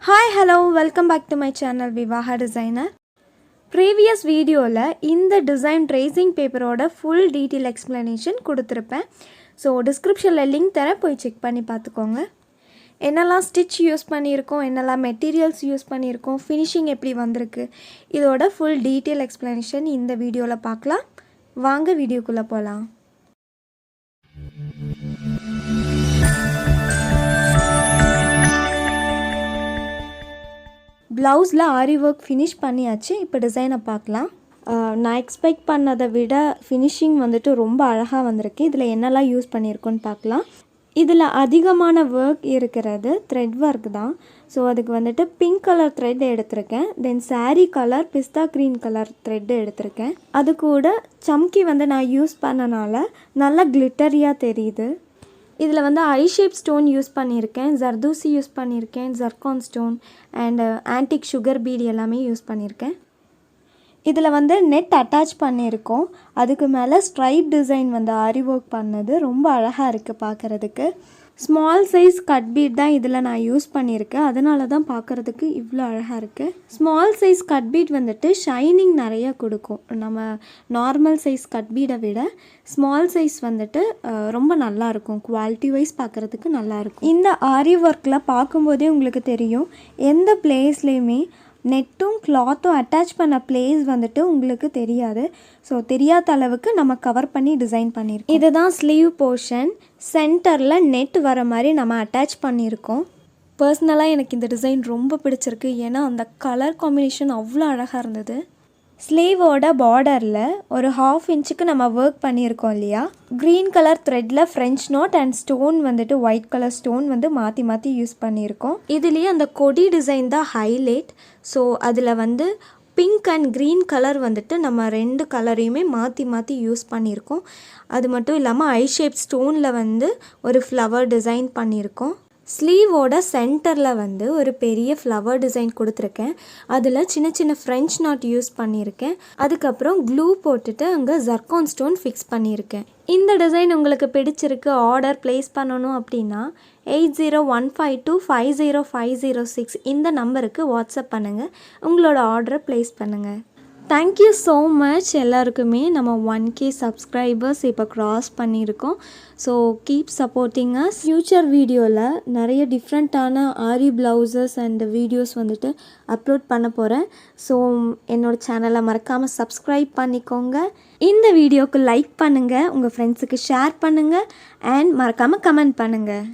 Hi, hello, welcome back to my channel vivahadesigner. Previous video la இந்த design tracing paper oda full detail explanation கொடுத்திருப்பேன். So description la link தரேன், போய் check பண்ணி பார்த்துக்கோங்க. என்னெல்லாம் stitch use பண்ணியிருக்கோம், என்னெல்லாம் materials use பண்ணியிருக்கோம், finishing எப்படி வந்திருக்கு, இதோட full detail explanation இந்த வீடியோல பார்க்கலாம். வாங்க வீடியோக்குள்ள போலாம். Blouse la aariwork finish பண்ணியாச்சு. இப்போ டிசைனை பார்க்கலாம். நான் எக்ஸ்பெக்ட் பண்ணதை விட ஃபினிஷிங் வந்துட்டு ரொம்ப அழகாக வந்திருக்கு. இதில் என்னெல்லாம் யூஸ் பண்ணியிருக்கோன்னு பார்க்கலாம். இதில் அதிகமான ஒர்க் இருக்கிறது த்ரெட் ஒர்க் தான். ஸோ அதுக்கு வந்துட்டு பிங்க் கலர் த்ரெட் எடுத்திருக்கேன். தென் saree கலர் பிஸ்தா க்ரீன் கலர் த்ரெட் எடுத்திருக்கேன். அது கூட சம்கி வந்து நான் யூஸ் பண்ணனால நல்லா கிளிட்டரியாக தெரியுது. இதில் வந்து ஐ ஷேப் ஸ்டோன் யூஸ் பண்ணியிருக்கேன், ஜர்தூசி யூஸ் பண்ணியிருக்கேன், zircon stone and antique sugar beat எல்லாமே யூஸ் பண்ணியிருக்கேன். இதில் வந்து நெட் அட்டாச் பண்ணியிருக்கோம். அதுக்கு மேலே ஸ்ட்ரைப் டிசைன் வந்து ஆரி ஒர்க் பண்ணது ரொம்ப அழகாக இருக்குது பார்க்குறதுக்கு. ஸ்மால் சைஸ் கட் பீட் தான் இதில் நான் யூஸ் பண்ணியிருக்கேன், அதனால தான் பார்க்குறதுக்கு இவ்வளோ அழகாக இருக்குது. ஸ்மால் சைஸ் கட் பீட் வந்துட்டு ஷைனிங் நிறையா கொடுக்கும். நம்ம நார்மல் சைஸ் கட் பீடை விட ஸ்மால் சைஸ் வந்துட்டு ரொம்ப நல்லாயிருக்கும், குவாலிட்டி வைஸ் பார்க்குறதுக்கு நல்லாயிருக்கும். இந்த ஆரி ஒர்க்கில் பார்க்கும்போதே உங்களுக்கு தெரியும், எந்த பிளேஸ்லேயுமே நெட்டும் கிளாத்தும் அட்டாச் பண்ண பிளேஸ் வந்துட்டு உங்களுக்கு தெரியாது. ஸோ தெரியாத அளவுக்கு நம்ம கவர் பண்ணி டிசைன் பண்ணியிருக்கோம். இதுதான் ஸ்லீவ் போர்ஷன். சென்டரில் நெட் வர மாதிரி நம்ம அட்டாச் பண்ணியிருக்கோம். பர்சனலாக எனக்கு இந்த டிசைன் ரொம்ப பிடிச்சிருக்கு, ஏன்னா அந்த கலர் காம்பினேஷன் அவ்வளோ அழகாக இருந்தது. ஸ்லீவோட பார்டரில் ஒரு 1/2 இன்ச்சுக்கு நம்ம ஒர்க் பண்ணியிருக்கோம் இல்லையா, க்ரீன் கலர் த்ரெட்டில் ஃப்ரெஞ்ச் நோட் அண்ட் ஸ்டோன் வந்துட்டு ஒயிட் கலர் ஸ்டோன் வந்து மாற்றி மாற்றி யூஸ் பண்ணியிருக்கோம். இதுலேயே அந்த கொடி டிசைன் தான் ஹைலைட். ஸோ அதில் வந்து பிங்க் அண்ட் க்ரீன் கலர் வந்துட்டு நம்ம 2 கலரையுமே மாற்றி மாற்றி யூஸ் பண்ணியிருக்கோம். அது மட்டும் இல்லாமல் ஐ ஷேப் ஸ்டோனில் வந்து ஒரு ஃப்ளவர் டிசைன் பண்ணியிருக்கோம். ஸ்லீவோட சென்டரில் வந்து ஒரு பெரிய ஃப்ளவர் டிசைன் கொடுத்துருக்கேன். அதில் சின்ன சின்ன ஃப்ரெஞ்ச் நாட் யூஸ் பண்ணியிருக்கேன். அதுக்கப்புறம் க்ளூ போட்டுட்டு அங்கே ஜர்கான் ஸ்டோன் ஃபிக்ஸ் பண்ணியிருக்கேன். இந்த டிசைன் உங்களுக்கு பிடிச்சிருக்கு, ஆர்டர் ப்ளேஸ் பண்ணணும் அப்படின்னா 8015250506 இந்த நம்பருக்கு வாட்ஸ்அப் பண்ணுங்கள், உங்களோட ஆர்டரை ப்ளேஸ் பண்ணுங்கள். தேங்க்யூ ஸோ மச் எல்லாருக்குமே. நம்ம 1K சப்ஸ்கிரைபர்ஸ் இப்போ க்ராஸ் பண்ணியிருக்கோம். So keep supporting us. Future வீடியோவில் நிறைய டிஃப்ரெண்ட்டான ஆரி ப்ளவுசஸ் அண்ட் வீடியோஸ் வந்துட்டு அப்லோட் பண்ண போகிறேன். ஸோ என்னோடய சேனலை மறக்காமல் சப்ஸ்கிரைப் பண்ணிக்கோங்க. இந்த வீடியோவுக்கு லைக் பண்ணுங்கள், உங்கள் ஃப்ரெண்ட்ஸுக்கு ஷேர் பண்ணுங்கள் அண்ட் மறக்காமல் கமெண்ட் பண்ணுங்கள்.